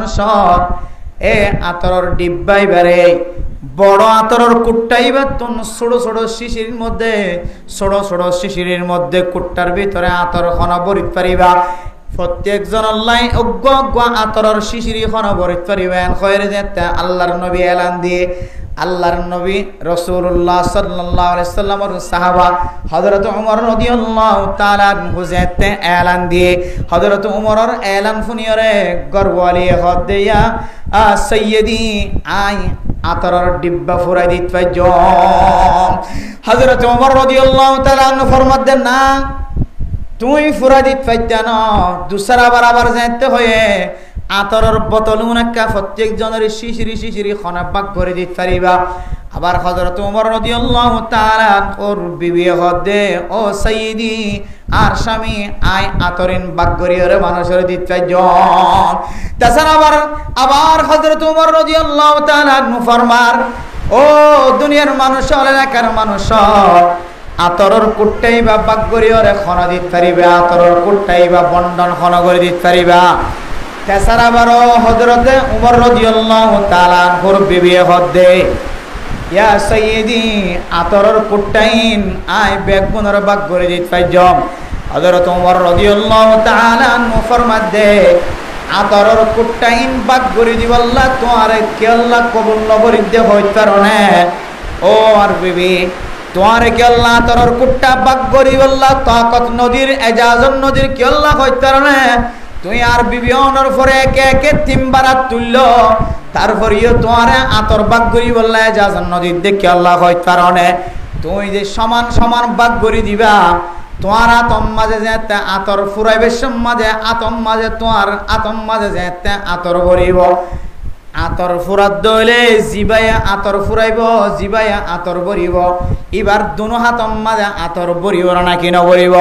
মানুষ এ আতরের ডিব্বাই বারে বড় আতরের কুট্টাইবা তুন ছোট ছোট শিশির মধ্যে শিশিরের মধ্যে কুট্টার ভিতরে আতর খন ভরিত পারিবা প্রত্যেকজন আল্লাহ অজ্ঞ অজ্ঞ আতরের শিশিরি খন ভরিত পারিবেন খয়রে যেতে আল্লাহর নবী এলান দিয়ে আল্লাহর নবী রাসূলুল্লাহ সাল্লাল্লাহু আলাইহি সাল্লামের সাহাবা হযরত ওমর রাদিয়াল্লাহু তাআলা আনহু যেতে এলান দিয়ে হযরত ওমরের এলান শুনিয়রে গরওয়ালি হদিয়া সাইয়্যিদি আই আতরের ডিব্বা ফুরাই দিত পাইজ হযরত ওমর রাদিয়াল্লাহু তাআলা আনহু ফরমাতেন না তুই ফুরাই দিত পাইতা না দুসরা বরাবর যেতে হয়ে আতরের বোতল উনাকা প্রত্যেকজনের শিশিরি খনা পাক করে দিতে পারিবা আবার হযরত ওমর রাদিয়াল্লাহু তাআলা ওর বিবি হদে ও সাইয়্যিদি আর স্বামী আই আতরিন বাক করিয়রে মানুষের দিতে পাইজন তাছাড়া আবার হযরত ওমর রাদিয়াল্লাহু তাআলা ফরমার ও দুনিয়ার মানুষ এলাকার মানুষ আতরের কুট্টাই বা বাক করিয়রে খনা দিতে পারিবা আতরের কুট্টাই বা বন্ডন খনা করে দিতে পারিবা তাছাড়া বারো হযরতে ওমর রাদিয়াল্লাহু তাআলা আনহুর বিবি হদে ইয়া সাইয়্যিদি আতরের কুট্টাইন আই বেগুনের বাগ করে দিতে পাইজম হযরত ওমর রাদিয়াল্লাহু তাআলা আনহু ফরমাদে আতরের কুট্টাইন বাগ করে দিবাল্লাহ তোরে কে আল্লাহ কবুল নবরি দে হইত পারনে ও আর বিবি তোরে কে আল্লাহ আতরের কুট্টা বাগ করে দিবাল্লাহ তাকত নদীর এজাজত নদীর কে আল্লাহ হইত পারনে তুই আর বিবিয়নের পরে একে একে তিনবার তুলল তারপরেও তোমার আতর বাগ করি বললে যাজন নদীর দেখে আল্লাহ হইত পারনে তুই যে সমান সমান বাগ করি দিবা তোমার আতম মাঝে যেতে আতর ফুরাইবে মাঝে আতম মাঝে তোমার আতম মাঝে যেতে আতর ভরিব আতর ফুরাত দইলে জিবাইয়া আতর ফুরাইব জিবাইয়া আতর ভরিব এবার দুনো হাতম মাঝে আতর ভরিব নাকি নভরিব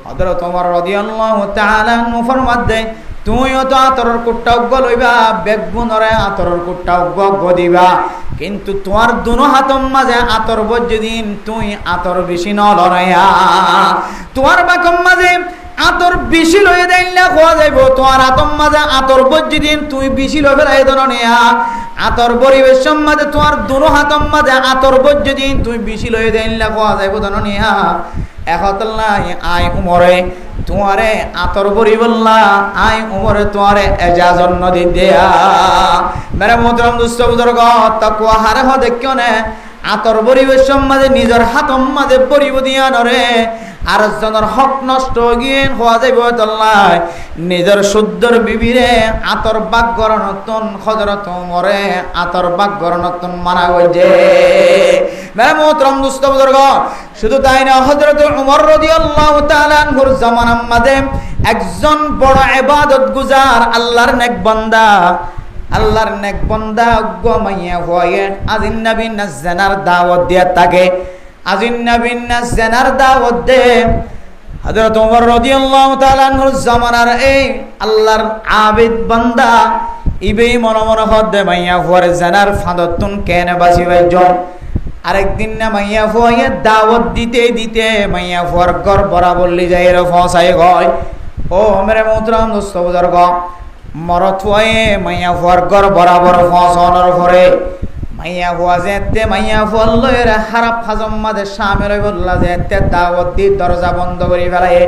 হযরত ওমর রাদিয়াল্লাহু তাআলা আনহু ফরমাদে তুইও তো আতরের কুট্টা উগ্গ লইবা বেগুনরে আতরের কুট্টা উগ্গ দিবা কিন্তু তোমার দুনো হাতম মাঝে আতর বজ্জদিন তুই আতর বেশি নলরায়া তোমার বাকম মাঝে আতর বেশি লয়ে দেইলা খোয়া যাইব তোমার আতম মাঝে আতর বজ্জদিন তুই বেশি লয়ে ফেলাই দরনিয়া আতর পরিবেশ মাঝে তোমার দুনো হাতম মাঝে আতর বজ্জদিন তুই বেশি লয়ে দেইলা খোয়া যাইব দরনিয়া একতল্লাই আই উমরে তোমারে আতর বরি বললা আই উমরে তোমারে এজাজত নদী দেয়া মেরে মোহতরম দুস্থ বুজুর্গ তাকওয়া হারে হ দেখিও না আতর পরিবেশ মাঝে নিজের হাতম মাঝে পরিব দিয়া নরে আর জনের হক নষ্ট গিয়ে হওয়া যাইব তল্লাই নিজের শুদ্ধর বিবিরে আতর বাগ গরনতন হযরত ওমরে আতর বাগ গরনতন মানা গজে মেরে মোহতরম দুস্থ বুজুর্গ শুধু তাই না হযরত ওমর রাদিয়াল্লাহু তাআলা আনহুর জামানার মাঝে একজন বড় ইবাদত গুজার আল্লাহর নেক বান্দা গমাইয়া হয়ে আজিন নবী নাজানার দাওয়াত দিয়া থাকে আজিন নবী নাজানার দাওয়াত দে হযরত ওমর রাদিয়াল্লাহু তাআলা আনহুর জামানার এই আল্লাহর আবিদ বান্দা ইবেই মনে মনে হদে মাইয়া হরে জানার ফাদতুন কেনে বাসি ভাইজন আরেকদিন না মাইয়া ফুয়ে দাওয়াত দিতে দিতে মাইয়া ফুয়ার ঘর বরাবর লি যাই রে ফসাই গয় ও মেরে মোহতরম দোস্ত বুজুর্গ মরত ফুয়ে মাইয়া ফুয়ার ঘর বরাবর ফসনের পরে মাইয়া ফুয়া যেতে মাইয়া ফুয়ার লয়ের হারাপ হাজম মাঝে শামিল হই বললা যেতে দাওয়াত দি দরজা বন্ধ করে ফেলায়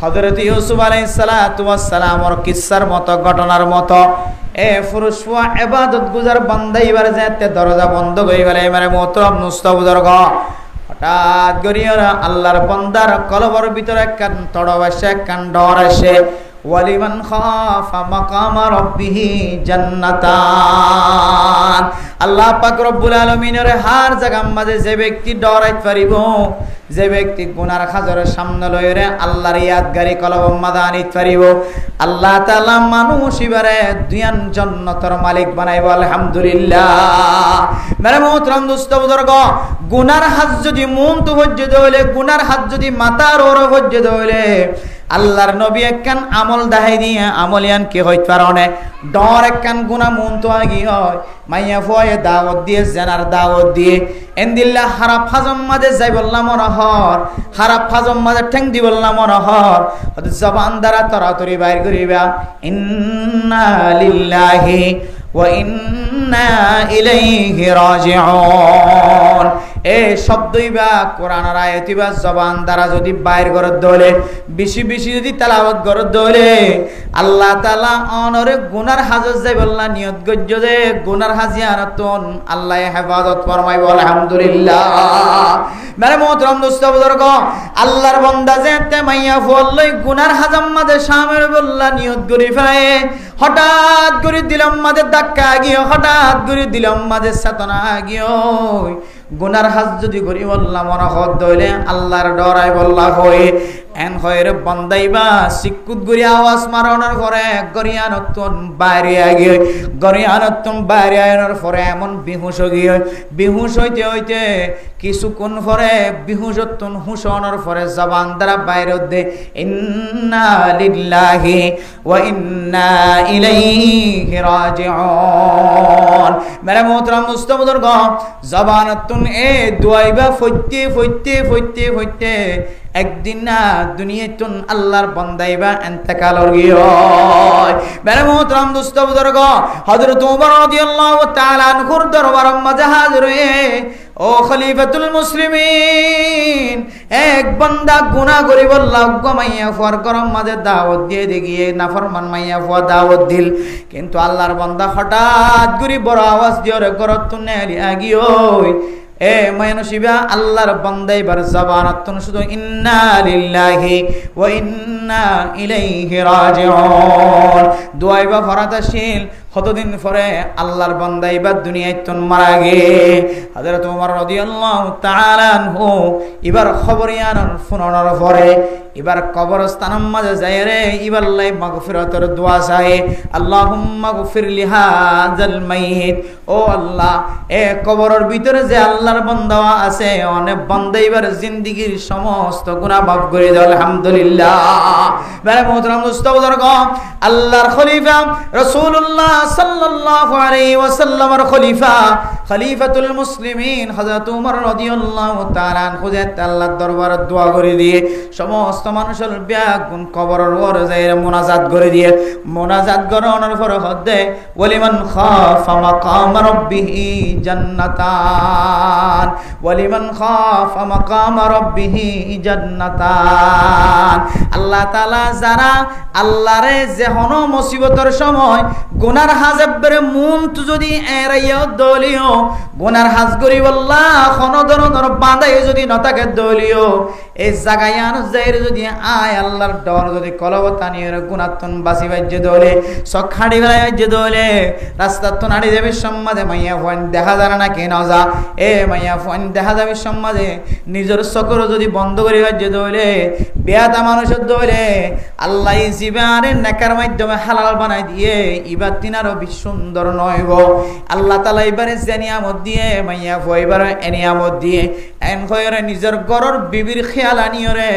হযরত ইউসুফ আলাইহিস সালাতু ওয়াস সালামর কিসসার মতো ঘটনার মতো এ পুরুষ ইবাদত গুজার বান্দা এবারে যেতে দরজা বন্ধ করে ফেলায় মেরে মোহতরম দোস্ত বুজুর্গ হঠাৎ করিয়া আল্লাহর বান্দার কলবর ভিতরে একখান তড়ব আসে একখান ডর আসে ওয়ালিমান খাফা মাকাম রাব্বিহি জান্নাতান আল্লাহ পাক রব্বুল আলামিনের হার জায়গার মাঝে যে ব্যক্তি ডরাইতে পারিব যে ব্যক্তি গুনার খাজরের সামনে লইরে আল্লাহর ইয়াদগারি কলব মাদা আনিতে পারিব আল্লাহ তাআলা মানুষ ইবারে দুয়ান জান্নাতের মালিক বানাইব আলহামদুলিল্লাহ মেরে মোহতরম দোস্ত বুজুর্গ গুনার হাত যদি মন তো হজ্জে দইলে গুনার হাত যদি মাথার ওর হজ্জে দইলে আল্লাহর নবী একখান আমল দাহাই দিয়ে আমলিয়ান কি হইতে পারে ডর একখান গুনাহ মন তো আগি হয় মাইয়া ফয়ে দাওয়াত দিয়ে জানার দাওয়াত দিয়ে এন্দিল্লা হারাপ ফাজম মাঝে যাই বললাম মরহর হারাপ ফাজম মাঝে ঠ্যাং দি বললাম মরহর জবান দ্বারা তরাতরি বাইর করিবা ইন্না লিল্লাহি ওয়া ইন্না ইলাইহি রাজিউন এই শব্দই বা কোরআনের আয়াতই বা জবান দ্বারা যদি বাইর করে দলে বেশি বেশি যদি তেলাওয়াত করে দলে আল্লাহ তাআলা অনরে গুনার হাজত যাই বললা নিয়ত গজ্জ দে গুনার হাজিয়ানতন আল্লাহ হেফাজত ফরমাইব আলহামদুলিল্লাহ মেরে মোহতরম দোস্ত বুজুর্গ আল্লাহর বান্দা যেতে মাইয়া ফলই গুনার হাজাম মাঝে শামিল বললা নিয়ত করি ফেলে হঠাৎ করে দিলাম মাঝে ধাক্কা গিয়ে হঠাৎ করে দিলাম মাঝে চেতনা গিয়ে গুনার হাজ যদি করি বললাম মনে হত দইলে আল্লাহর ডরাই বললা হয়ে এন হয়ে বন্দাইবা সিকুত গুরি আওয়াজ মারানোর পরে গরিয়ানতন বাইরে গিয়ে গরিয়ানতন বাইরে আনার পরে এমন বিহুশ গিয়ে বিহুশ হইতে হইতে কিছুক্ষণ পরে বিহুশতন হুশনের পরে জবান দ্বারা বাইরে দে ইন্না লিল্লাহি ওয়া ইন্না ইলাইহি রাজিউন মেরে মোহতরম মুস্তাফা বুজুর্গ জবানতন এ দুয়াইবা ফইতে ফইতে ফইতে ফইতে একদিন না দুনিয়াতুন আল্লাহর বান্দাইবা ইন্তেকাল হইয় মেরে মোহতরম দোস্ত বুজুর্গ হযরত ওমর রাদিয়াল্লাহু তাআলা আনহুর দরবার মাঝে হাজির হয়ে ও খলিফাতুল মুসলিমিন এক বান্দা গুনাহ করি বললা মাইয়া ফুয়ার গরম মাঝে দাওয়াত দিয়ে দেখিয়ে নাফরমান মাইয়া ফুয়া দাওয়াত দিল কিন্তু আল্লাহর বান্দা হঠাৎ করে বড় আওয়াজ দিয়ে গরত তুনে আগিও এ মায়ানসিবা আল্লাহর বান্দাই বার জবানাতুন শুধু ইন্না লিল্লাহি ওয়া ইন্না ইলাইহি রাজিউন দুয়াইবা ফরাতাশীল কতদিন পরে আল্লাহর বান্দাই বা দুনিয়ায় তন মারা গে হযরত ওমর রাদিয়াল্লাহু তাআলা আনহু এবার খবরিয়ানোর ফুনানোর পরে এবার কবরস্থানের মাঝে যায় রে এবার লাই মাগফিরাতের দোয়া চায় আল্লাহুম্মা গফির লিহাযাল মাইয়িত ও আল্লাহ এ কবরের ভিতরে যে আল্লাহর বান্দা আছে অনেক বান্দা এবার জিন্দেগীর সমস্ত গুনাহ মাফ করে দাও আলহামদুলিল্লাহ মেরে মোহতরম দোস্ত বুজুর্গ আল্লাহর খলিফা রাসূলুল্লাহ সাল্লাল্লাহু আলাইহি ওয়াসাল্লামের খলিফা খলিফাতুল মুসলিমিন হযরত ওমর রাদিয়াল্লাহু তাআলা আনহু আল্লাহর দরবারে দোয়া করে দিয়ে সমস্ত মানুষের ব্যাগুন কবরের ওর যায় মুনাজাত করে দিয়ে মুনাজাত করানোর পরে হদে ওয়ালিমান খাফা মাকাম রাব্বিহি জান্নাতান ওয়ালিমান খাফা মাকাম রাব্বিহি জান্নাতান আল্লাহ তাআলা যারা আল্লাহরে যেহনো মুসিবতের সময় গুনার হাজাবরে মন তো যদি এরাইয়া দলিও গুনার হাজ করি বল্লাহ কোন ধরনের বাঁধাই যদি নতাকে দলিও এই জায়গায় আন যাইর যদি আয় আল্লাহর ডর যদি কলবতানির গুনাতন বাসি বাজ্যে দলে সখাড়ি বাজ্যে দলে রাস্তা তো নাড়ি যাবে সম্মাদে মাইয়া ফোন দেখা যায় না কেন যা এ মাইয়া ফোন দেখা যাবে সম্মাদে নিজের চকর যদি বন্ধ করে বাজ্যে দলে বেয়াদা মানুষের দলে আল্লাহ জীবনে নেকার মাধ্যমে হালাল বানাই দিয়ে ইবার তিনারও সুন্দর নয় গো আল্লাহ তাআলা এবারে জানিয়ামত দিয়ে মাইয়া ফো এবারে এনিয়ামত দিয়ে এন কয়রে নিজের ঘরের বিবির খেয়াল আনিয়রে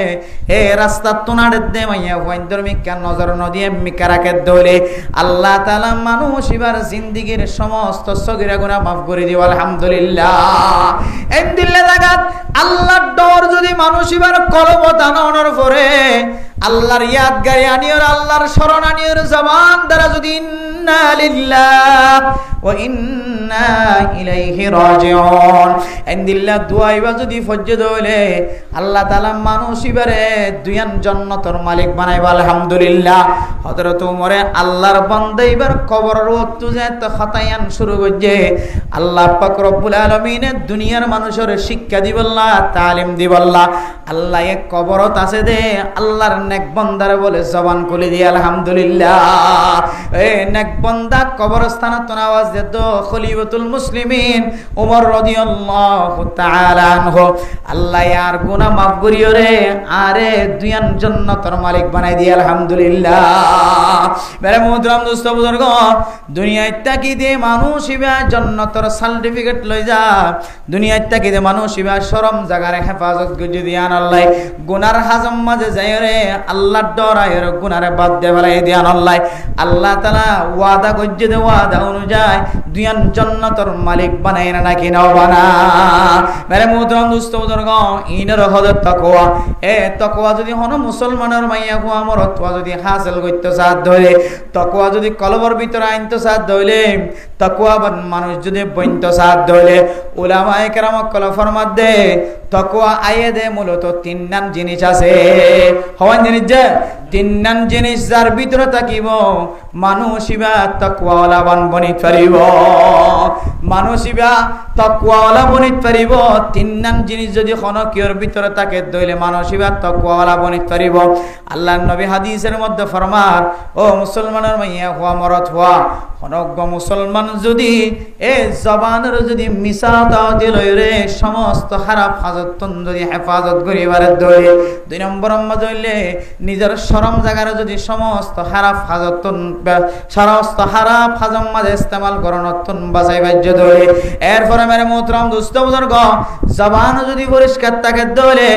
হে রাস্তা তোনাড়ে দে মাইয়া ফো ধর্মিক কেন নজর নদিয়ে মিকারাকে দলে আল্লাহ তাআলা মানুষ এবার জিন্দেগীর সমস্ত সগীরা গুনাহ মাফ করে দিও আলহামদুলিল্লাহ এই দিলে লাগাত আল্লাহর ডর যদি মানুষ এবার কলবত আনানোর পরে আল্লাহর ইয়াদগারি আনিয়র আল্লাহর শরণ আনিয়র জবান দ্বারা যদি ইন্না লিল্লাহ ওয়া ইন্না ইলাইহি রাজিউন ইনদিল্লাহ দুআইবা যদি ফজ্জদ হইলে আল্লাহ তাআলা মানুষ ইবারে দুয়ান জান্নাতের মালিক বানাইবা আলহামদুলিল্লাহ হযরত ওমরে আল্লাহর বান্দা ইবার কবরের ওয়াক্ত যেতে খতায়ান শুরু করছে আল্লাহ পাক রব্বুল আলামিন দুনিয়ার মানুষের শিক্ষা দিবল্লাহ তালিম দিবল্লাহ আল্লাহ এক কবরত আছে দে আল্লাহর নেক বান্দারে বলে জবান খুলে দি আলহামদুলিল্লাহ এ নেক বান্দা কবরস্থানে তো আওয়াজ দিয়ে তো খলিফাতুল মুসলিমিন ওমর রাদিয়াল্লাহু তাআলা আনহু আল্লাহ আর গুনাহ মাফ করিও রে আরে দুইয়ান জান্নাতের মালিক বানাই দি আলহামদুলিল্লাহ। মেরে মুহতারাম দোস্ত বুজুর্গ দুনিয়ায় তাকি দে মানুষ ইবা জান্নাতের সার্টিফিকেট লই যা দুনিয়ায় তাকি দে মানুষ ইবা শরম জায়গার হেফাজত করে দিয়ান আল্লাহ গুনার হাজম মাঝে যায় রে আল্লাহর ডরায় রে গুনার বাদ দে ফেলাই দিয়ান আল্লাহ আল্লাহ তাআলা ওয়াদা করছে দে ওয়াদা অনুযায়ী দুনিয়ার জান্নাতের মালিক বানায় না নাকি নাও বানা। মেরে মুহতারাম দোস্ত বুজুর্গ ইনের হদর তাকওয়া তাকওয়া যদি হন মুসলমানের মাইয়া হো আমার তাকওয়া যদি হাসিল করতে সাথ ধরে তাকওয়া যদি কলবর ভিতরে আনতে সাথ ধরে তাকওয়াবান মানুষ যদি বইনতে সাথ ধরে উলামায়ে কেরাম কলা ফরমাত দে তাকওয়া আয়ে দে মূলত তিন নাম জিনিস আছে হওয়ান জিনিস যে তিন নাম জিনিস যার ভিতরে থাকিব মানুষ ইবা তাকওয়াওয়ালা বনিত পারিব মানুষ ইবা তাকওয়াওয়ালা বনিত পারিব তিন নাম জিনিস যদি খনকিয়র ভিতরে থাকে দইলে মানুষ ইবা তাকওয়াওয়ালা বনিত পারিব। আল্লাহর নবী হাদিসের মধ্যে ফরমান ও মুসলমানের মাইয়া হওয়া মরদ হওয়া অনজ্ঞ মুসলমান যদি এ জবানের যদি মিশা দাও দিল রে সমস্ত খারাপ হাজতন যদি হেফাজত করিবারে দইলে দুই নম্বর মজলে নিজের শরম জায়গার যদি সমস্ত খারাপ হাজতন সমস্ত খারাপ হাজম মাঝে ইস্তেমাল করনতন বাঁচাই বাজ্য দইলে এরপরে মেরে মুহতারাম দোস্ত বুজুর্গ জবান যদি পরিষ্কার থাকে দইলে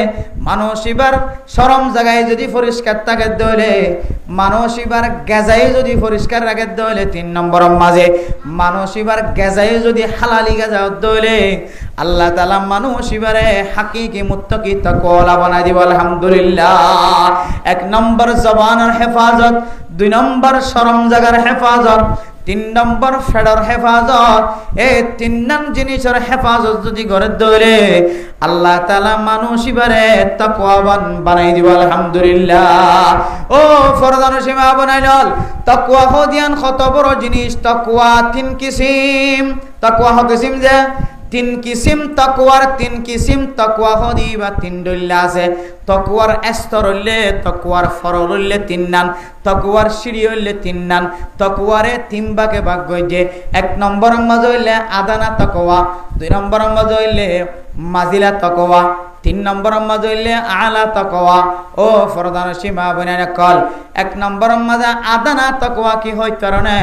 মানুষ এবার শরম জায়গায় যদি পরিষ্কার থাকে দইলে মানুষ এবার গেজাই যদি পরিষ্কার রাখে দইলে তিন নম্বর মাঝে মানুষ এবার গেজাই যদি হালালি গেজা দইলে আল্লাহ তাআলা মানুষ এবারে হাকিকি মুত্তাকি তাকওয়ালা বানাই দিব আলহামদুলিল্লাহ। এক নম্বর জবানের হেফাজত দুই নম্বর শরম জায়গার হেফাজত তিন নম্বর ফেডার হেফাজত এই তিন নাম জিনিসের হেফাজত যদি করে ধরে আল্লাহ তাআলা মানুষ ইবারে তাকওয়াবান বানাই দিব আলহামদুলিল্লাহ। ও ফরদান সীমা বানাইল তাকওয়া হদিয়ান কত বড় জিনিস তাকওয়া তিন কিসিম তাকওয়া কিসিম যে তিন কিসিম তাকওয়ার তিন কিসিম তাকওয়া হদিবা তিন দল্লা আছে তাকওয়ার স্তর হইলে তাকওয়ার ফরল হইলে তিন নাম তাকওয়ার সিঁড়ি হইলে তিন নাম তাকওয়ারে তিন ভাগে ভাগ হইছে এক নম্বর মাঝে হইলে আদানা তাকওয়া দুই নম্বর মাঝে হইলে মাজিলা তাকওয়া তিন নম্বর মাঝে হইলে আলা তাকওয়া। ও ফরদান সীমা বনায় কল এক নম্বর মাঝে আদানা তাকওয়া কি হয় কারণে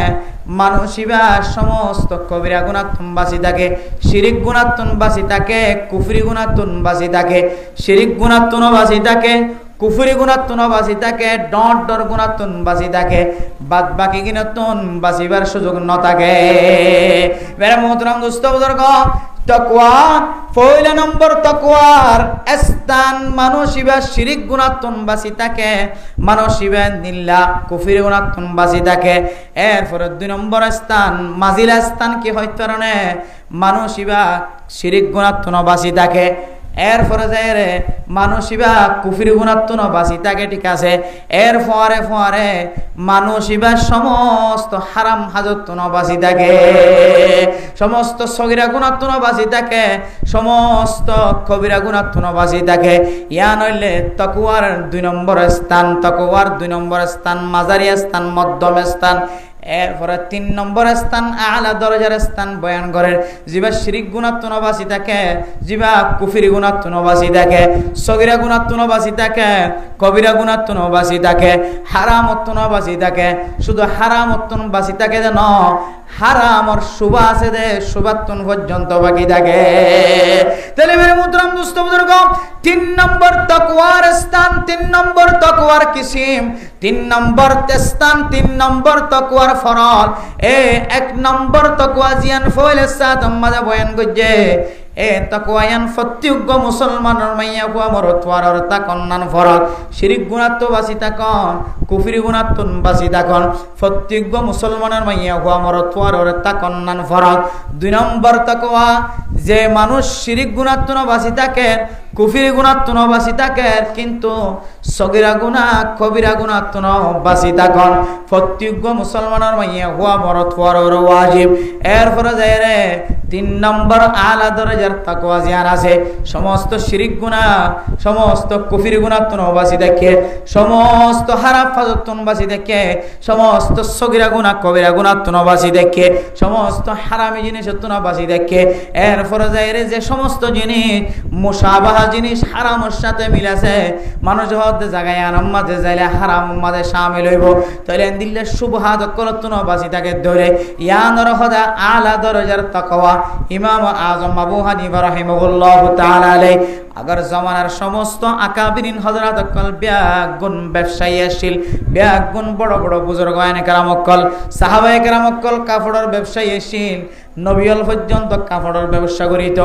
মানুষ ইবা সমস্ত কবিরা গুনাহতন বাঁচি থাকে শিরিক গুনাহতন বাঁচি থাকে কুফরি গুনাহতন বাঁচি থাকে শিরিক গুনাহতন বাঁচি থাকে কুফরি গুনাহতন বাঁচি থাকে ডট ডর গুনাহতন বাঁচি থাকে বাদ বাকি গুনাহতন বাঁচিবার সুযোগ ন থাকে। মেরে মুহতারাম দোস্ত বুজুর্গ তাকওয়া পয়লা নম্বর তাকওয়ার স্থান মানুষ ইবা শিরিক গুনাহতন বাঁচি থাকে মানুষ ইবা নিল্লা কুফরি গুনাহতন বাঁচি থাকে। এরপরে দুই নম্বর স্থান মাজিলা স্থান কি হয় কারণে মানুষ ইবা শিরিক গুনাহতন বাঁচি থাকে এরপরে যায় রে মানুষ ইবা কুফরি গুনাহতন বাঁচি থাকে ঠিক আছে। এর পরে মানুষ ইবা সমস্ত হারাম হাজতন বাঁচি থাকে সমস্ত সগীরা গুনাহতন বাঁচি থাকে সমস্ত কবিরা গুনাহতন বাঁচি থাকে। ইয়া নইলে তাকওয়ার দুই নম্বর স্থান তাকওয়ার দুই নম্বর স্থান মাঝারি স্থান মধ্যম স্থান এরপরে তিন নম্বর স্থান আলা দরজার স্থান বয়ান করেন জিবা শিরিক গুনাহতন বাঁচি থাকে জিবা কুফরি গুনাহতন বাঁচি থাকে সগীরা গুনাহতন বাঁচি থাকে কবিরা গুনাহতন বাঁচি থাকে হারামতন বাঁচি থাকে শুধু হারামতন বাঁচি থাকে যেন হারামর শুভা আছে দে শুভাতন পর্যন্ত বাকি থাকে। তাহলে মেরে মুহতারাম দোস্ত বুজুর্গ তিন নম্বর তাকওয়ার স্থান তিন নম্বর তাকওয়ার কিসিম তিন নম্বর স্থান তিন নম্বর তাকওয়ার ফরল এক নম্বর তাকওয়া জিয়ান ফয়লে সাত আম্মাদা বয়ান গজ্জে তাকওয়ায়ান প্রত্যেক মুসলমানের মাইয়া কুয়া মরতওয়ার তাকন্নান ফরজ শিরিক গুনাহত বাঁচি তাকন কুফরি গুনাহতন বাঁচি তাকন প্রত্যেক মুসলমানের মাইয়া কুয়া মরতওয়ার তাকন্নান ফরজ। দুই নম্বর তাকওয়া যে মানুষ শিরিক গুনাহতন বাঁচি থাকে কুফরি গুণাত্মন বাসি থাকেন কিন্তু সগিরা গুণা কবিরা গুণাত্মন বাসি থাকেন প্রত্যেক মুসলমানের মাইয়া হুয়া মরত হওয়ার ওয়াজিব এরপরে যায় রে 3 নম্বর আলা দরজার তাকওয়া জিয়ান আছে সমস্ত শিরিক গুনাহ সমস্ত কুফরি গুণাত্মন বাসি দেখে সমস্ত হারাম ফাজতন বাসি দেখে সমস্ত সগিরা গুনাহ কবিরা গুণাত্মন বাসি দেখে সমস্ত হারামি জিনিসত্বন বাসি দেখে এরপরে যায় রে যে সমস্ত জিনিস মুশাবাহা জিনিস হারামের সাথে মিলাছে মানুষ হতে জায়গায় আরামে যাইলে হারাম মাঝে শামিল হইব তাইলে দিল্লে সুবহাত কলতন বাসি তাকে ধরে ইয়ানর খোদা আলা দরজার তাকওয়া ইমাম আজম আবু হানিফা রাহিমাহুল্লাহ তাআলা আলাইহি अगर जमानार समस्त आकाबिरिन हजरत कल ब्यागुन व्यवसायीशील ब्यागुन बड़ बड़ बुजुर्ग आयने करामक्कल साहाबाए करामक्कल काफड़र व्यवसायीशील नबियल पर्यन्त काफड़र व्यवसा करित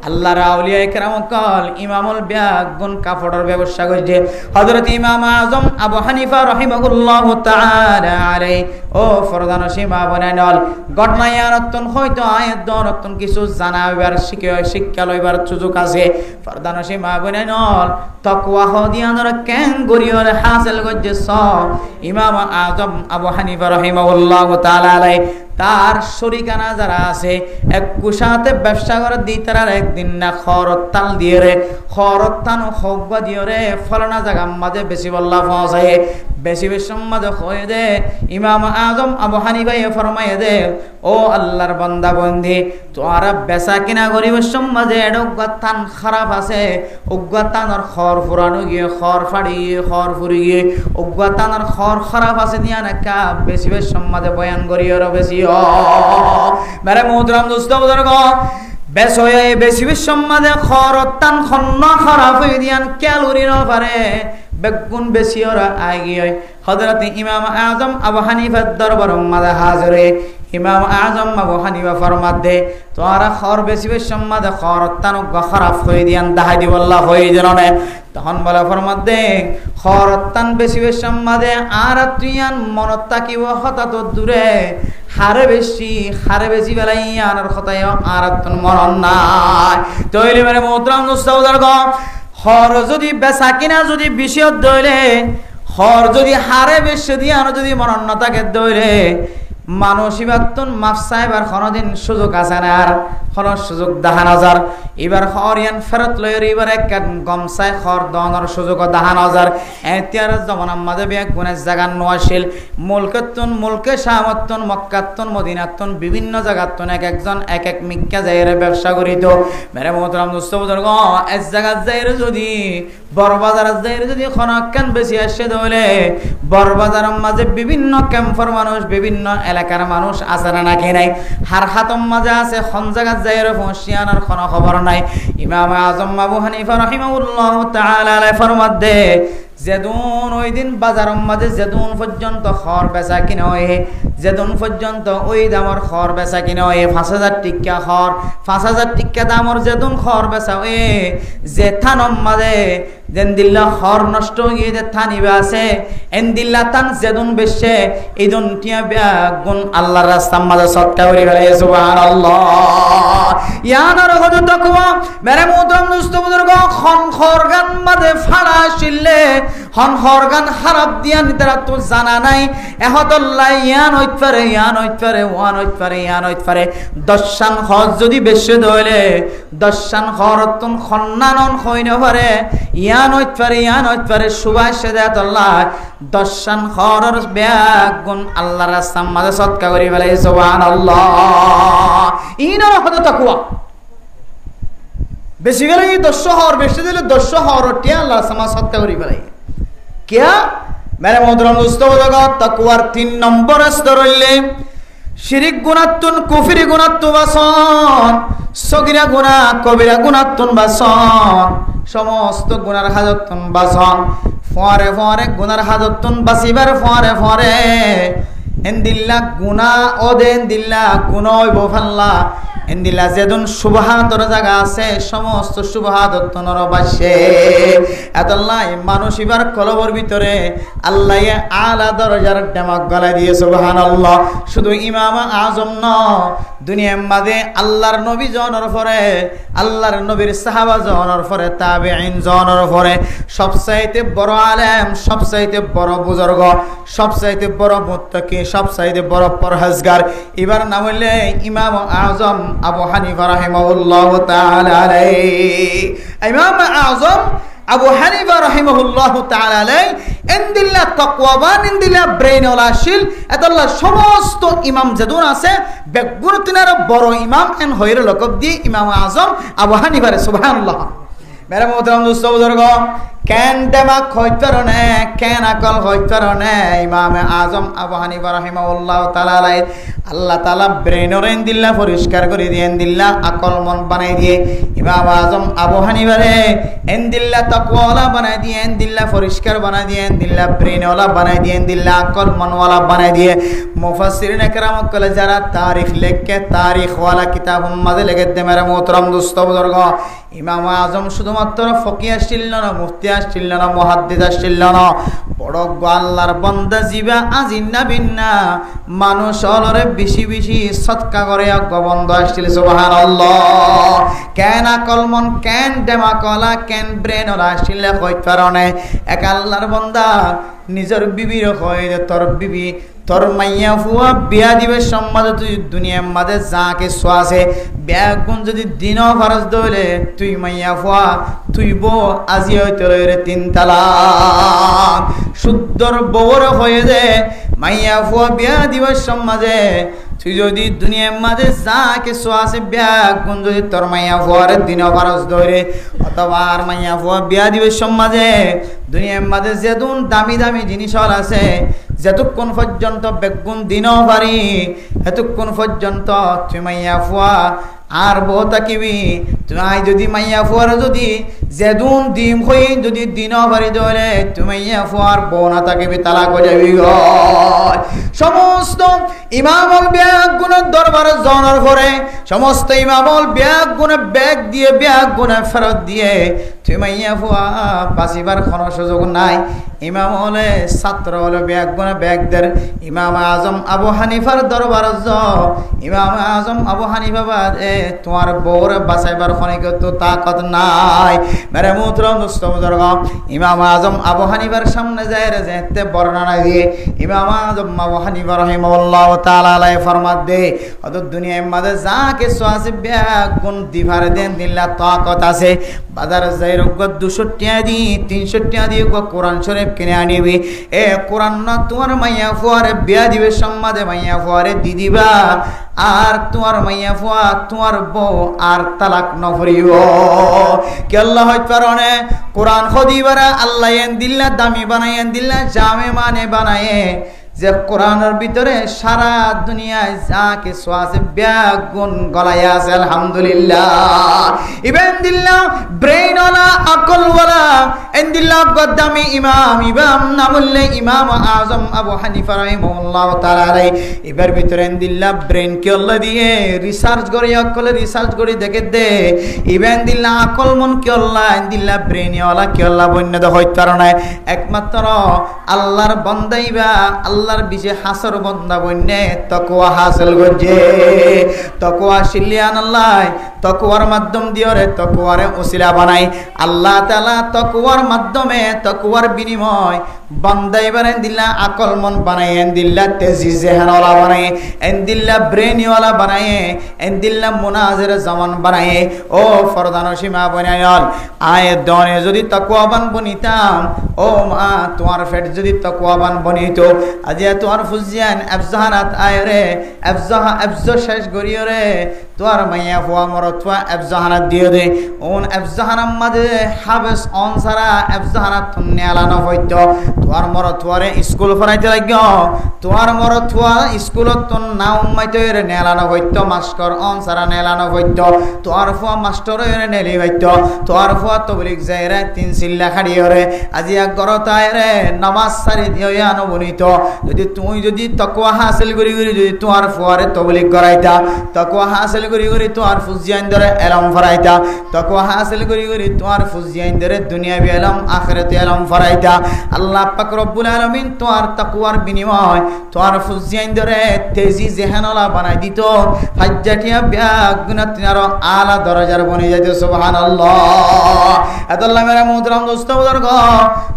आल्लाहर आउलिया करामक्कल इमामुल ब्यागुन काफड़र व्यवसा करिते हजरत इमाम आजम आबू हानिफा रहिमाहुल्लाह ताआला आलैहि ओ फरदान सीमा बनानल घटनायानतन হয়তো আয়াত দনতন কিছু জানাবার শিক্ষা লইবার সুযোগ আছে ফরদান সীমা বনানল তাকওয়া হদিয়ানর কেন গরিয়র হাসিল গজ্জস ইমাম আজম আবু হানিফা রাহিমাহুল্লাহ তাআলা আলাইহি তার শরিকানা যারা আছে এক কুশাতে ব্যবসা করে দি তার একদিন না খরত তাল দিয়ে রে খরত তান হকবা দিয়ে রে ফলনা জায়গা মাঝে বেশি বল্লা পৌঁছায় বেশি বেশি মাঝে হয়ে দে ইমাম আজম আবু হানিফা ফরমায়ে দে ও আল্লাহর বান্দা বন্দি তোরা বেচা কিনা গরিবের সমাজে এডগাতান খারাপ আছে উগাতানর খর ফুরানো গিয়ে খর ফাড়ি গিয়ে খর ফুরি গিয়ে উগাতানর খর খারাপ আছে দিয়া না কা বেশি বেশি সমাজে বয়ান করিও বেশি মেরে মোহতরম দোস্ত বুজুর্গ বেশ হয়ে বেশি বেশি সমাজে খর তান খন্ন খারাপ হয়ে দিয়ান ক্যালোরি না পারে বেগুন বেশি ওরা আগে হযরত ইমাম আজম আবু হানিফার দরবার মাঝে হাজির ইমাম আজম আবু হানিফা ফরমাতে তোরা খর বেশি বেশি সমাজে খর তান খারাপ হয়ে দিয়ান দাহাই দিবল্লাহ হয়ে জানে তখন বলা ফরমাতে খর তান বেশি বেশি সমাজে আর তুইয়ান মনত তাকিব হতা তো দূরে হারে বেশি বেলাই আনার কথায় আর তোর মরণ নাই তৈরি মানে মোহতরম দোস্ত হর যদি বেচা কিনা যদি বিষয় দইলে হর যদি হারে বেশি দিয়ে আর যদি মরণ না থাকে দইলে মানুষ ইবাতন মাফ সাহেবার কোনদিন সুযোগ আছে না আর কোন সুযোগ দেখা নজর এবার হরিয়ান ফেরত লয়ের এবার এক গমসায় খর দনের সুযোগ দেখা নজর এতিয়ার জমানার মাঝে এক গুণের জায়গা নোয়াশিল মুলকাতন মুলকে শামতন মক্কাতন মদিনাতন বিভিন্ন জায়গাতন এক একজন এক এক মিক্কা যাইয়ের ব্যবসা করিত মেরে মোহতরম দোস্ত বুজুর্গ এক জায়গা যাইয়ের যদি বড়বাজার যাইয়ের যদি খনকান বেশি আসে দলে বড়বাজারের মাঝে বিভিন্ন ক্যাম্পর মানুষ বিভিন্ন এলাকার মানুষ আছে না নাকি নাই হার হাতম মাঝে আছে খন জায়গা যাইয়ের পৌঁছিয়ানোর কোনো খবর নাই ইমাম আজম আবু হানিফা রাহিমাহুল্লাহ তাআলা আলাইহি ফরমাতে যেদুন ওই দিন বাজারের মাঝে যেদুন পর্যন্ত খর বেচা কিনা হয় যেদুন পর্যন্ত ওই দামর খর বেচা কিনা হয় 5000 টাকা খর 5000 টাকা দামর যেদুন খর বেচা হয় যে থানম মাঝে যেন দিল্লা খর নষ্ট গিয়ে যে থানিবে আছে এন দিল্লা থান যেদুন বেশে এই দুন টিয়া বেগুন আল্লাহর রাস্তার মাঝে সৎকা করি ফেলে সুবহানাল্লাহ ইয়ানার হদ তাকওয়া মেরে মোহতরম দোস্ত বুজুর্গ খন খরগান মাঝে ফাড়া শিললে হন হরগান হারাপ দিয়ান তারা তো জানা নাই এহতল্লাহ ইয়ান হইত পারে ওয়ান হইত পারে দশান হজ যদি বেশি দইলে দশান হরতন খন্নানন হইন পারে ইয়ান হইত পারে সুবাসে দেয়াতল্লাহ দশান হরর বেগুন আল্লাহর রাস্তার মাঝে সদকা করি ফেলে সুবহানাল্লাহ ইনার হদ তাকওয়া বেশি গেলে 10 হর বেশি দিলে 10 হর টিয়া আল্লাহর সামা সদকা করি ফেলে क्या मेरे मोहतरम दोस्तों तकवार 3 नंबर स्तর হইলে শিরক গুনাহতুন কুফরি গুনাহতু বাসন সগীরা গুনাহ কবিরা গুনাহতুন বাসন সমস্ত গুনার হাজতুন বাসন ফরে ফরে গুনার হাজতুন বাসিবার ফরে ফরে এন্দিল্লা গুনা ওদে এন্দিল্লা গুনা হইব ফাল্লা এন্দিল্লা যেদিন সুবহাতর জায়গা আছে সমস্ত সুবহাতর তনর বাসে এতল্লাই মানুষ এবার কলবর ভিতরে আল্লাহ আলা দরজার ডেমাক গলায় দিয়ে সুবহানাল্লাহ। শুধু ইমাম আজম ন দুনিয়ার মাঝে আল্লাহর নবী জনের পরে আল্লাহর নবীর সাহাবা জনের পরে তাবেঈন জনের পরে সবচাইতে বড় আলেম সবচাইতে বড় বুজুর্গ সবচাইতে বড় মুত্তাকি সবচাইতে বড় পরহেজগার এবার নাম হইলে ইমাম আজম আবু হানিফা রাহিমাহুল্লাহু তাআলা আলাইহি। ইমাম আজম আবু হানিফা রাহিমাহুল্লাহু তাআলা আলাইহি ইনদিল্লাহ তাকওয়াবান ইনদিল্লাহ ব্রেইনওয়ালা শিল এতল্লাহ সমস্ত ইমাম যেদুন আছে বেগুরতিনার বড় ইমাম এন হইর লকব দিয়ে ইমাম আজম আবু হানিফা সুবহানাল্লাহ। মেরে মোহতারাম দোস্ত বুজুর্গ কেন দেমাক হইত কারণে কেন আকল হইত কারণে ইমাম আজম আবু হানিফা রাহিমাহুল্লাহু তাআলা আলাইহি আল্লাহ তাআলা ব্রেইনর ইনদিল্লাহ পরিষ্কার করে দিয়ে ইনদিল্লাহ আকল মন বানাই দিয়ে ইমাম আজম আবু হানিফা রে ইনদিল্লাহ তাকওয়ালা বানাই দিয়ে ইনদিল্লাহ পরিষ্কার বানাই দিয়ে ইনদিল্লাহ ব্রেইনওয়ালা বানাই দিয়ে ইনদিল্লাহ আকল মনওয়ালা বানাই দিয়ে মুফাসসিরিন کرام কলে যারা তারিখ লেখকে তারিখ ওয়ালা কিতাব মাঝে লেখে দে মেরে মোহতারাম দোস্ত বুজুর্গ ইমাম আজম শুধুমাত্র ফকিহ আসছিল না মুফতি আসছিল না মুহাদ্দিস আসছিল না বড় আল্লাহর বান্দা জিবা আজিন্না বিন্না মানুষ অলরে বেশি বেশি সদকা করে গোবন্দ আসছিল সুবহানাল্লাহ। কেন আকল মন কেন দেমাকলা কেন ব্রেন ওলা আসছিল কই কারণে এক আল্লাহর বান্দা নিজের বিবির কয় যে তোর বিবি তোর মাইয়া ফুয়া বিয়া দিবে সম্মাদ তুই দুনিয়ার মাঝে যা কিছু আছে বিয়া গুণ যদি দিন খরচ দইলে তুই মাইয়া ফুয়া তুই বউ আজি হইতে রয়ে 3 তালাক শুদ্ধর বউর হয়ে যে মাইয়া ফুয়া বিয়া দিবে সমাজে তুই যদি দুনিয়ার মাঝে যা কিছু আছে বিয়া গুণ যদি তোর মাইয়া ফুয়ার দিন খরচ দইলে অথবা আর মাইয়া ফুয়া বিয়া দিবে সমাজে দুনিয়ার মাঝে যেদুন দামি দামি জিনিস আছে যতক্ষণ পর্যন্ত বেগুন দিনও পারি এতক্ষণ পর্যন্ত তুই মাইয়া ফুয়া আর বউ থাকিবি তুই যদি মাইয়া ফুয়ার যদি যেদুন ডিম হই যদি দিনও পারি ধরে তুই মাইয়া ফুয়ার বউ না থাকিবি তালাক হয়ে যাবি সমস্ত ইমামল ব্যাগ গুণের দরবারে জনের পরে সমস্ত ইমামল ব্যাগ গুণে ব্যাগ দিয়ে ব্যাগ গুণে ফেরত দিয়ে তুই মাইয়া ফুয়া বাঁচিবার কোনো সুযোগ নাই। ইমাম হলে ছাত্র হলে ব্যাগ গুণে ব্যাগদের ইমাম আজম আবু হানিফার দরবার ইমাম আজম আবু হানিফা বাদে তোমার বউর বাঁচাইবার খনিক তো তাকত নাই। মেরে মোহতারাম দোস্ত বুজুর্গ ইমাম আজম আবু হানিফার সামনে যায় রে যেতে বর্ণনা দিয়ে ইমাম আজম আবু হানিফা রাহিমাহুল্লাহু তাআলা আলাইহি ফরমাত দে অত দুনিয়ার মাঝে যা কিছু আছে ব্যাগ গুণ দিভার দেন দিল্লা তাকত আছে বাজারে যাই রোগ 200 টাকা দি 300 টাকা দিয়ে কোরআন শরীফ কিনে আনিবি এ কোরআন না তোমার মাইয়া ফুয়ারে বিয়া দিবে সম্মাদে মাইয়া ফুয়ারে দি দিবা আর তোমার মাইয়া ফুয়া তোমার বউ আর তালাক নফরিব কি আল্লাহ হইত কারণে কোরআন খদিবারা আল্লাহ এন দিল্লা দামি বানায় এন দিল্লা জামে মানে বানায় যে কোরআনের ভিতরে সারা দুনিয়ায় যা কিছু আছে ব্যাগ গুণ গলায় আছে আলহামদুলিল্লাহ। ইবেন দিল্লাহ ব্রেইনওয়ালা আকলওয়ালা এন্দিল্লাহ গদ্দামি ইমাম নামুল্লে ইমাম আজম আবু হানিফা রাহিমাহুল্লাহু তাআলা আলাইহি এবার ভিতরে এন্দিল্লাহ ব্রেইন কে আল্লাহ দিয়ে রিসার্চ করে আকলে রিসার্চ করে দেখে দে ইবেন দিল্লাহ আকল মন কে আল্লাহ এন্দিল্লাহ ব্রেইনওয়ালা কে আল্লাহ বন্য দে হইত কারণে একমাত্র আল্লাহর বান্দাইবা আল্লাহর বিজে হাসর বন্দা বন্যে তাকওয়া হাসিল করছে তাকওয়া শিলিয়ান আল্লাহ তাকওয়ার মাধ্যম দিয়ে রে তাকওয়ারে ওসিলা বানাই আল্লাহ তাআলা তাকওয়ার মাধ্যমে তাকওয়ার বিনিময় বান্দা এবারে দিল্লা আকল মন বানায় দিল্লা তেজি জেহানওয়ালা বানায় দিল্লা ব্রেনওয়ালা বানায় দিল্লা মুনাজির জামান বানায় ও ফরদান সীমা বানায়ল আয় দনে যদি তাকওয়াবান বনিতাম ও মা তোমার ফেট যদি তাকওয়াবান বনিতো আজ তোমার ফুজিয়ান আফজাহানাত আয়রে আফজাহা আফজ শেষ করিও রে তোর মাইয়া ফুয়া মরত ফুয়া এফজাহানাত দিয়ে দে ওন এফজাহানাম মাঝে হাবেস অন সারা এফজাহানাত নেলানো হইতো তোর মরত ফুয়ারে স্কুল ফরাইতে লাগি তোর মরত ফুয়া স্কুলত তোর নাম মাইতে রে নেলানো হইতো মাস্টার অন সারা নেলানো হইতো তোর ফুয়া মাস্টার রে নেলি হইতো তোর ফুয়া তবলিক যায় রে তিন সিল্লা খাড়ি রে আজি এক গরতায় রে নামাজ সারি দিয়া নবনিত যদি তুই যদি তাকওয়া হাসিল করি করি যদি তোর ফুয়ারে তবলিক করাইতা তাকওয়া হাসিল করি করি তোর ফুজিয়ান ধরে এলম ফরাইতা তাকওয়া হাসিল করি করি তোর ফুজিয়ান ধরে দুনিয়াবি এলম আখিরাতে এলম ফরাইতা আল্লাহ পাক রব্বুল আলামিন তোর তাকওয়ার বিনিময় তোর ফুজিয়ান ধরে তেজি জেহানলা বানাই দিত ফাজ্জাটিয়া বিয়াগুনাতিনার আলা দরজার বনি যাইতো সুবহানাল্লাহ আল্লাহ মেরা মুহতারাম দোস্ত বুজুর্গ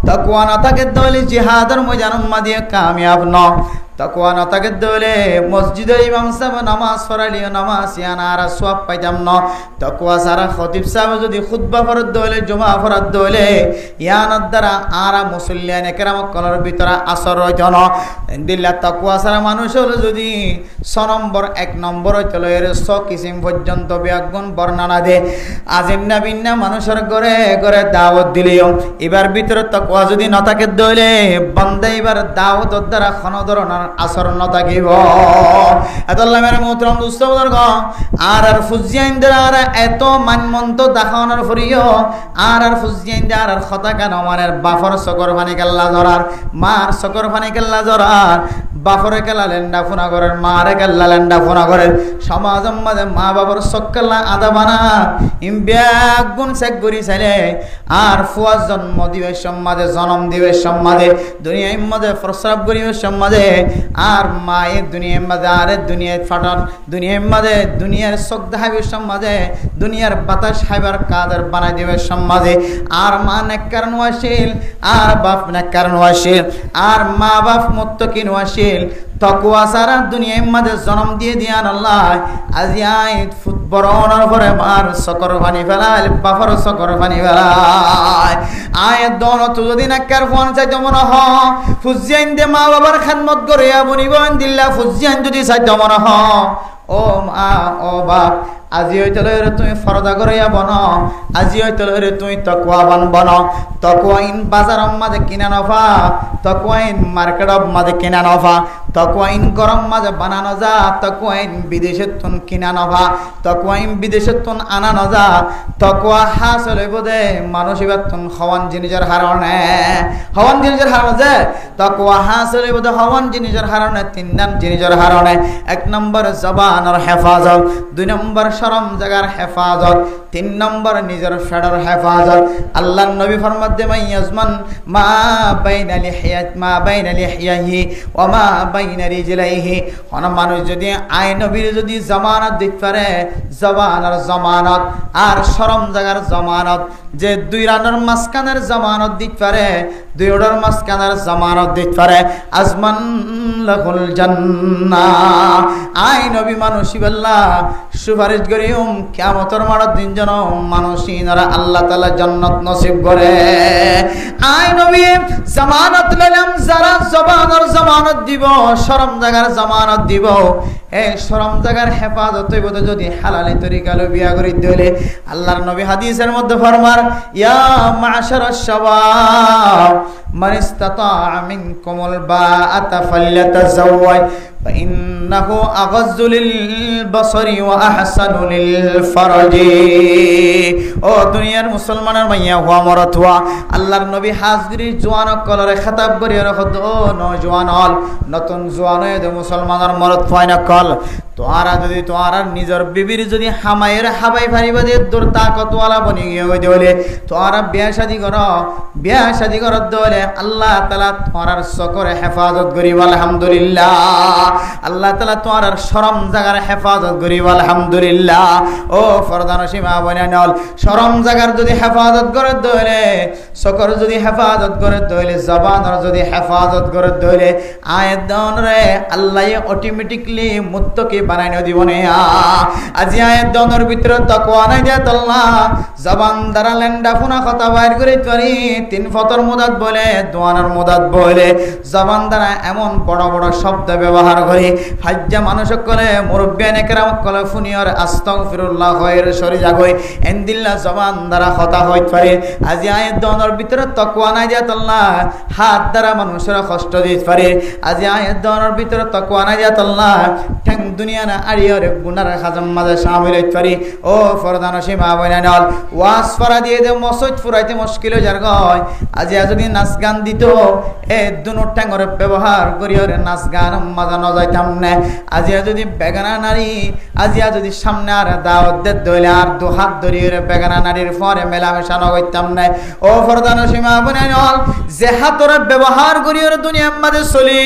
তাকওয়া না থাকে দলে জিহাদের ময়দান মাদিয়ে কামিয়াব ন তাকওয়া না থাকে দলে মসজিদে ইমাম সাহেব নামাজ পড়ালিও নামাজ ইয়ানার সওয়াব পাইতাম ন তাকওয়া সারা খতিব সাহেব যদি খুতবা পড়ত দলে জুমা পড়ত দলে ইয়ানার দ্বারা আরা মুসল্লিয়ানে কেরাম কলর ভিতরে আসর হইতো ন দিল্লা তাকওয়া সারা মানুষ হলো যদি 6 নম্বর 1 নম্বর হইতো এর 100 কিসিম পর্যন্ত বিয়াগুন বর্ণনা দে আজিম না বিন্না মানুষের ঘরে ঘরে দাওয়াত দিলিও এবার ভিতরে তাকওয়া যদি না থাকে দলে বান্দা এবার দাওয়াতের দ্বারা কোনো ধরনের আসর ন থাকিব আল্লাহ মেরা মুহতারাম দোস্ত বুজুর্গ আর ফুজিয়ান দ্বারা এত মানমন্ত দেখানোর ফরিও আর ফুজিয়ান দ্বারা কথা কেন মানের বাফর সকর পানি কেল্লা জরার মার সকর পানি কেল্লা জরার বাফরে কেলা লেন্ডা ফোনা করেন মারে কেল্লা লেন্ডা ফোনা করেন সমাজের মাঝে মা বাবার সকল্লা আদা বানা ইমব্যাগুন চেক করি চাইলে আর ফুয়ার জন্ম দিবের সম্মাদে জন্ম দিবের সম্মাদে দুনিয়ার মাঝে প্রস্রাব করিবের সম্মাদে আর মায়ের দুনিয়ার মাঝে আর দুনিয়ার ফাটন দুনিয়ার মাঝে দুনিয়ার চোখ দেখাবের সম্মাদে দুনিয়ার বাতাস খাইবার কাদের বানাই দিবের সম্মাদে আর মা নেককার নোয়াশীল আর বাপ নেককার নোয়াশীল আর মা বাপ মুত্তাকি নোয়াশীল তাকওয়া সারা দুনিয়ার মাঝে জন্ম দিয়ে দিয়ান আল্লাহ আজি আইত ফুটবরনের পরে মার সকর পানি ফেলাল বাফর সকর পানি ফেলাল আয় দনত যদি নেককার ফোন চাইতো মনে হ ফুজিয়ান দে মা বাবার খেদমত করে বনিবন দিল্লা ফুজিয়ান যদি চাইতো মনে হ ও মা ও বাপ আজি হইতে রে তুমি ফরদা করিয়া বন আজি হইতে রে তুমি তাকওয়াবান বন তাকওয়া ইন বাজারম মাঝে কিনা নফা তাকওয়া ইন মার্কেটম মাঝে কিনা নফা তাকওয়া ইন গরম মাঝে বানানো যা তাকওয়া ইন বিদেশের তুন কিনা নফা তাকওয়া ইন বিদেশের তুন আনানো যা তাকওয়া হাসল হইবদে মানুষ এবার তুন হওয়ান জিনিসের হারণে হওয়ান জিনিসের হারণে যে তাকওয়া হাসল হইবদে হওয়ান জিনিসের হারণে 3 নাম জিনিসের হারণে 1 নম্বর জবানের হেফাজত 2 নম্বর শরম জাগার হেফাজত 3 নম্বর নিজের ফেডার হেফাজত আল্লাহর নবী ফরমাতে মাইয়াজমান মা বাইনা লিহিয়াত মা বাইনা লিহিয়াহি ওয়া মা বাইনা রিজলাইহি কোন মানুষ যদি আই নবীর যদি জামানত দিতে পারে জবানের জামানত আর শরম জাগার জামানত যে 2 রানের মাসকানের জামানত দিতে পারে 2 ওড়ার মাসকানের জামানত দিতে পারে আজমান লাহুল জান্নাহ আই নবী মানুষই বল্লা সুপারিশ করিম কিয়ামতের মাঠের দিন যেন মানুষিনারা আল্লাহ তাআলা জান্নাত নসিব করে আই নবী জামানত লইলাম যারা জবানের জামানত দিব শরম জাগার জামানত দিব এই শরম জাগার হেফাজত হইব যদি হালালি তরিকালো বিয়া করি দিলে আল্লাহর নবী হাদিসের মধ্যে ফরমার ইয়া মাশারাশ শাবাব মান ইসতাতা মিনকুমুল বাআতা ফাল্যাতাযাওয়াজ ফাইন্নাহু আগাযযু লিল বাসারি ওয়া আহসানু লিল ফারাজি ও দুনিয়ার মুসলমানের মাইয়া হওয়া মরত হওয়া আল্লাহর নবী হাজরি জওয়ান কলরে খেতাব করিয়া রাখত ও নওজওয়ান হল নতুন জওয়ান হয়ে মুসলমানের মরত হয় না কল তোরা যদি তোরা নিজের বিবির যদি হামায়ের হাবাই ফারিবা দে দূর তাকতওয়ালা বনি গিয়ে হই দেলে তোরা বিয়া শাদী করত দলে আল্লাহ তাআলা তোরার সকরে হেফাজত করিব আলহামদুলিল্লাহ আল্লাহ তাআলা তোরার শরম জাগার হেফাজত করিব আলহামদুলিল্লাহ ও ফরদান সীমা বনানল শরম জাগার যদি হেফাজত করে দলে সকর যদি হেফাজত করে দইলে জবানর যদি হেফাজত করে দইলে আয়াত দান রে আল্লাহ অটোমেটিকলি মুত্তাকি বানাই দিব নে আজি আয়াত দানের ভিতরে তাকওয়া নাই দে আল্লাহ জবান দ্বারা লেন্ডা ফোনা কথা বাইর করে পারি তিন ফতর মুদাত বলে দোয়ানার মুদাত বলে জবান দ্বারা এমন বড় বড় শব্দ ব্যবহার করে ফাজ্জা মানুষ করে মুরব্বিয়ানে কেরাম কলে ফুনিয়র আস্তাগফিরুল্লাহ খায়র শরী জাগই এন্দিল্লা জবান দ্বারা কথা হইতে পারে আজি আয়াত দানের ভিতরে তাকওয়া নাই দে আল্লাহ হাত দ্বারা মানুষের কষ্ট দিতে পারে আজি আয়াত দানের ভিতরে তাকওয়া নাই দে আল্লাহ ঠ্যাং দুনিয়া না আড়িয়র গুনার খাজম মাঝে শামিল হইতে পারি ও ফরদান সীমা বইনাল ওয়াজ ফরা দিয়ে দে মসজিদ ফুরাইতে মুশকিল হয়ে যার গয় আজি যদি নাচ গান দিত এ দুনো ঠ্যাঙর ব্যবহার করিয়র নাচ গান মাঝে ন যাইতাম না আজি যদি বেগানা নারী আজি যদি সামনে আর দাওয়াত দে দইলে আর দু হাত ধরিয়ে বেগানা নারীর পরে মেলামেশা ন হইতাম না ও ফরদান সীমা বইনাল যে হাতর ব্যবহার করিয়র দুনিয়ার মাঝে চলি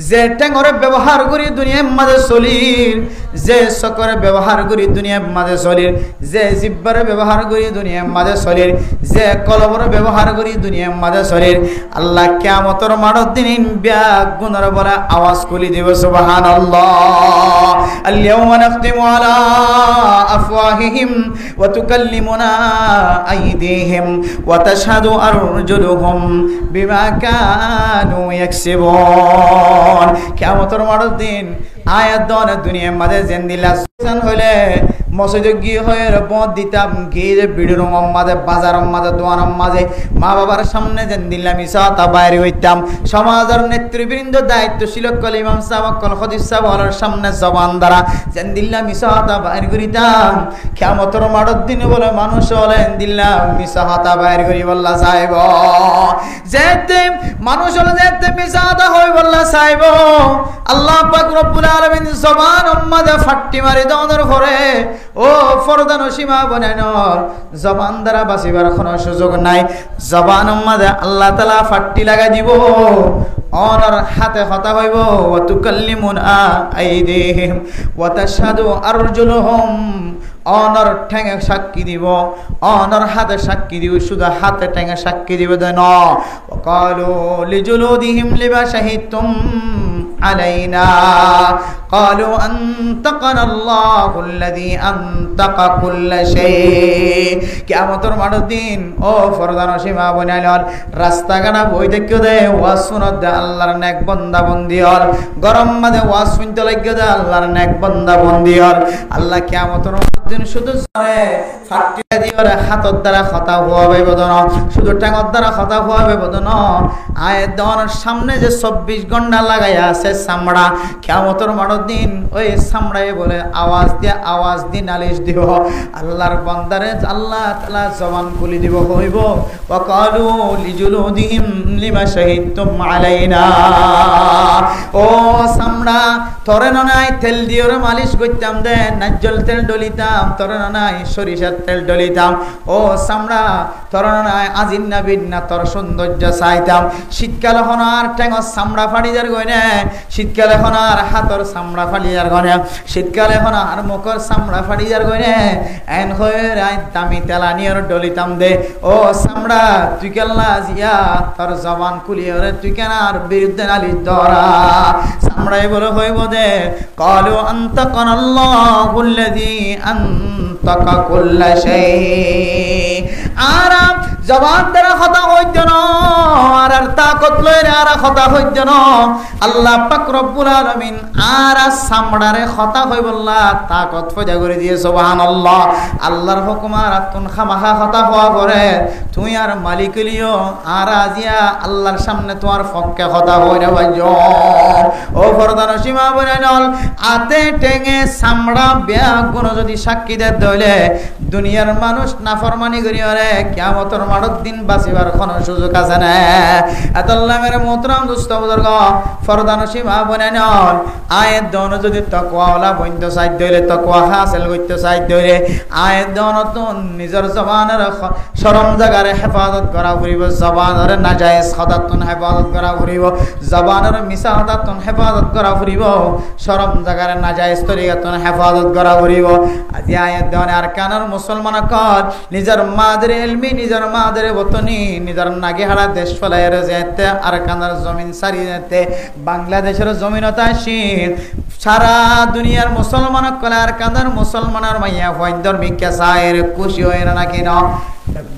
যে ঠ্যাঙর ব্যবহার করি দুনিয়ার মাঝে চলির যে সকরে ব্যবহার করি দুনিয়ার মাঝে চলির যে জিব্বার ব্যবহার করি দুনিয়ার মাঝে চলির যে কলবর ব্যবহার করি দুনিয়ার মাঝে চলির আল্লাহ কিয়ামতের মাঠের দিন ব্যাগ গুনার বলা আওয়াজ খুলি দিব সুবহানাল্লাহ আল-ইয়াওমা নাখতিমু আলা আফওয়াহিহিম ওয়া তুকাল্লিমুনা আইদিহিম ওয়া তাশহাদু আরজুলুহুম বিমা কানু ইয়াকসিবুন কিয়ামতের মাঠের দিন আয়াত দন দুনিয়ার মাঝে জেন্দিলা সুসান হইলে মসজিদে গিয়ে হয়ে বদ দিতাম গিয়ে বিড়ুর মাঝে বাজার মাঝে দোয়ার মাঝে মা বাবার সামনে জেন্দিল্লা মিসাতা বাইরে হইতাম সমাজের নেতৃবৃন্দ দায়িত্বশীল কল ইমাম সাহেব কল খতিব সাহেবের সামনে জবান দ্বারা জেন্দিল্লা মিসাতা বাইরে করিতাম কিয়ামতের মাঠের দিন বলে মানুষ হলে দিল্লা মিসাতা বাইরে করি বল্লা সাহেব যেতে মানুষ হলে যেতে মিসাতা হই বল্লা সাহেব আল্লাহ পাক রব্বুল আলামিন জবান মাঝে ফাট্টি মারি দাওনের পরে ও ফরদান সীমা বনানোর জবান দ্বারা বাঁচিবার কোনো সুযোগ নাই জবান মাঝে আল্লাহ তাআলা ফাট্টি লাগাই দিব অনর হাতে কথা হইব ওয়া তুকাল্লিমুনা আইদিহিম ওয়া তাশহাদু আরজুলুহুম অনর ঠ্যাঙে সাক্ষী দিব অনর হাতে সাক্ষী দিব শুধু হাতে ঠ্যাঙে সাক্ষী দিব দেন ওয়াকালু লিজুলুদিহিম লিমা শাহিদতুম আলাইনা ক্বালু আনতাকানা আল্লাহুল্লাযী আনতাকা কুল্লা শাই কিয়ামতের মাঠের দিন ও ফরদান সীমা বনাইল রাস্তাঘাট বই দেখিও দে ওয়াজ শুনত দে আল্লাহর নেক বান্দা বন্দি হল গরম মাঝে ওয়াজ শুনতে লাগিও দে আল্লাহর নেক বান্দা বন্দি হল আল্লাহ কিয়ামতের দিন শুধু জরে ফাট্টি দিওর হাতর দ্বারা কথা হওয়াবে বদন শুধু ঠ্যাঙর দ্বারা কথা হওয়াবে বদন আয়াত দাওয়ানোর সামনে যে 24 ঘন্টা লাগাইয়া আছে চামড়া কিয়ামতের মাঠের দিন ওই চামড়ায় বলে আওয়াজ দি নালিশ দিব আল্লাহর বান্দারে আল্লাহ তাআলা জবান খুলি দিব হইব ওয়াকালু লিজুলুদিহিম লিমা শাহিদতুম আলাইনা ও চামড়া তোরে নাই তেল দিওর মালিশ করতাম দে নাজ্জল তেল ডলিতাম তোরে নাই সরিষার তেল ডলিতাম ও চামড়া তোরে নাই আজিন নাবিন না তোর সৌন্দর্য চাইতাম শীতকাল হনার ঠ্যাঙর চামড়া ফাড়ি যার গয়নে শীতকালে হনার হাতর চামড়া ফাড়ি যার গয়নে শীতকালে হনার মুখর চামড়া ফাড়ি যার গয়নে এন হয়ে রাই দামি তেলানিয়র ডলিতাম দে ও চামড়া তুই কেল্লা জিয়া তোর জবান কুলিয়রে তুই কেনার বিরুদ্ধে নালিশ ধরা চামড়াই বলে হইব দে ক্বালু আনতাকানা আল্লাহুল্লাযী আনতাকা কুল্লা শাই আর জবান দ্বারা কথা হইত না আর তাকত লইরে আর কথা হইত না আল্লাহ পাক রব্বুল আলামিন আর চামড়ারে কথা হই বললা তাকত ফজা করে দিয়ে সুবহানাল্লাহ আল্লাহর হুকুম আর তুন খামাখা কথা হওয়া করে তুই আর মালিক লিও আর আজিয়া আল্লাহর সামনে তোমার পক্ষে কথা হই না ভাইজো ও ফরদান সীমা বনাইল আতে টেঙে চামড়া বিয়া গুণ যদি সাক্ষী দে দইলে দুনিয়ার মানুষ নাফরমানি করি রে কিয়ামতের মাঠের দিন বাঁচিবার কোনো সুযোগ আছে না আল্লাহ মেরে মোহতরম দোস্ত বুজুর্গ ফরদানসী মা বোনেন আয়ের দন যদি তাকওয়াওয়ালা বন্ধ সাইড দইলে তাকওয়া হাসিল করতে সাইড দইলে আয়ের দন তো নিজের জবানের শরম জাগারে হেফাজত করা ফুরিব জবানের নাজায়েজ খদাতুন হেফাজত করা ফুরিব জবানের মিছা হতাতুন হেফাজত করা ফুরিব শরম জাগারে নাজায়েজ তরিকাতুন হেফাজত করা ফুরিব আজি আয়ের দন আর কানার মুসলমান কর নিজের মাদের ইলমি নিজের মাদের বতনি নিজের নাগে হারা দেশ ফলাইয়ের যেতে আর কানার জমিন সারি যেতে বাংলাদেশের জমিনতা শীত সারা দুনিয়ার মুসলমান কলার কানার মুসলমানের মাইয়া ফয়ন্দর ভিক্ষা সায়ের খুশি হয় না কেন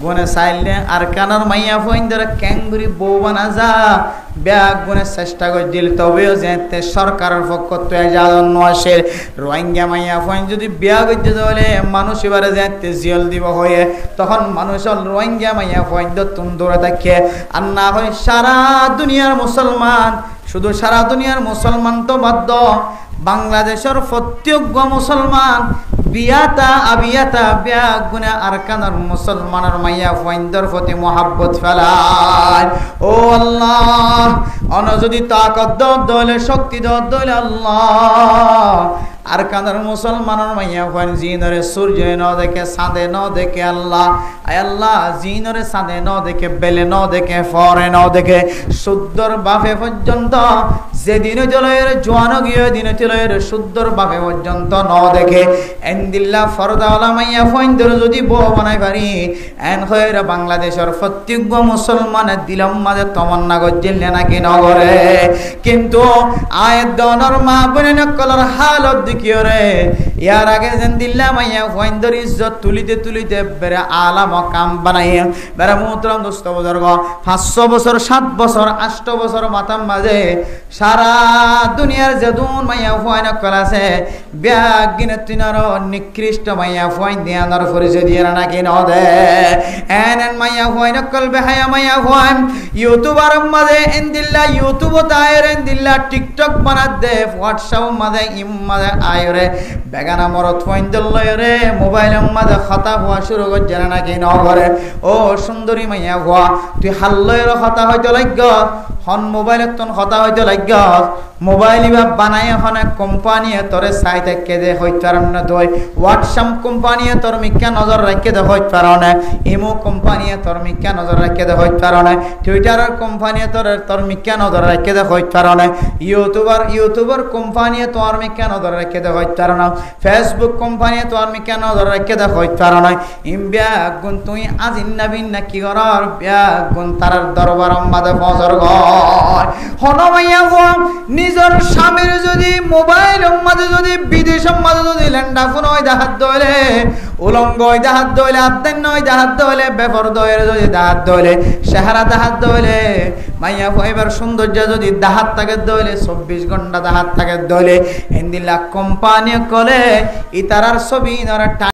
গুনে চাইলে আর কানার মাইয়া ফয়ন্দর ক্যাঙ্গুরি বউ বানা যা ব্যাগ গুনে চেষ্টা করে দিল তবেও যেতে সরকারের পক্ষ থেকে জানো আসে রোহিঙ্গা মাইয়া ফয়ন যদি বিয়া করতে হলে মানুষ এবারে যেতে জিয়ল দিব হয়ে তখন মানুষ রোহিঙ্গা মাইয়া ফয়ন্দ তুম দৌড়ে থাকে আর না হয় সারা দুনিয়ার মুসলমান শুধু সারা দুনিয়ার মুসলমান তো বাধ্য বাংলাদেশের প্রত্যেক মুসলমান বিয়াতা আবিয়াতা ব্যাগ গুনে আর কানার মুসলমানের মাইয়া ফয়ন্দর প্রতি মহাব্বত ফেলায় ও আল্লাহ অন যদি তাকত দলে শক্তি দলে আল্লাহ আর কানার মুসলমানের মাইয়া ফয়ন জিনরে সূর্য ন দেখে চাঁদে ন দেখে আল্লাহ আয় আল্লাহ জিনরে চাঁদে ন দেখে বেলে ন দেখে ফরে ন দেখে শুদ্ধর বাপে পর্যন্ত যেদিন চলের জোয়ানো গিয়ে দিন চলের শুদ্ধর বাপে পর্যন্ত ন দেখে এন্দিল্লা ফরদাওয়ালা মাইয়া ফয়ন্দর যদি বউ বানাই পারি এন হয়ে বাংলাদেশের প্রত্যেক মুসলমানের দিলম মাঝে তমন্না গজ্জিলে নাকি নগরে কিন্তু আয়ের দনর মা বোনের নকলর হালত দেখিও রে ইয়ার আগে যেন দিল্লা মাইয়া ফয়ন্দর ইজ্জত তুলিতে তুলিতে বেড়ে আলাম কাম বানাই বেড়ে মুহতরম দোস্ত বুজুর্গ 500 বছর 7 বছর 8 বছর মাথার মাঝে সারা দুনিয়ার যেদুন মাইয়া ফয়ন কলাছে ব্যাগ গিনে তিনার নিকৃষ্ট মাইয়া ফয়ন দিয়ানোর পরিচয় দিয়ে নাকি নদে এন মাইয়া ফয়ন কলবে হায়া মাইয়া ফয়ন ইউটিউবার মাঝে এন্দিল্লা ইউটিউব তায়ের এন্দিল্লা টিকটক বানাত দে হোয়াটসঅ্যাপ মাঝে ইম মাঝে আয়রে বেগানা মরত ফয়ন দিল্লয় রে মোবাইলের মাঝে খাতা হওয়া শুরু করছে নাকি নগরে ও সুন্দরী মাইয়া হওয়া তুই হাল্লয়ের কথা হয়তো লাগ হন মোবাইলের তোন কথা হয়তো লাগ মোবাইল বা বানাই এখন কোম্পানি তোরে চাই থাকে দে হইতে পার না তুই হোয়াটসঅ্যাপ কোম্পানি তোর মিক্কা নজর রাখে দে হইতে পার না ইমো কোম্পানি তোর মিক্কা নজর রাখে দে হইতে পার না টুইটারের কোম্পানি তোর মিক্কা নজর রাখে দে হইতে পার না ইউটিউবার কোম্পানি তোর মিক্কা নজর রাখে দে হইতে পার না ফেসবুক কোম্পানি তোর মিক্কা নজর রাখে দে হইতে পার না ইমবিয়া গুণ তুই আজিন নবীন না কি করার বিয়া গুণ তার দরবার মাঝে ফজর গয় হনমাইয়া গো নিজের স্বামীর যদি মোবাইল মাঝে যদি বিদেশের মাঝে যদি ল্যান্ডা ফোন হয় দেখাত দইলে উলঙ্গ হয় দেখাত দইলে আদ্দেন নয় দেখাত দইলে বেফর দইলে যদি দেখাত দইলে চেহারা দেখাত দইলে মাইয়া ফাইবার সৌন্দর্য যদি দেখাত থাকে দইলে 24 ঘন্টা দেখাত থাকে দইলে এন্দিলা কোম্পানি কলে ইতারার ছবি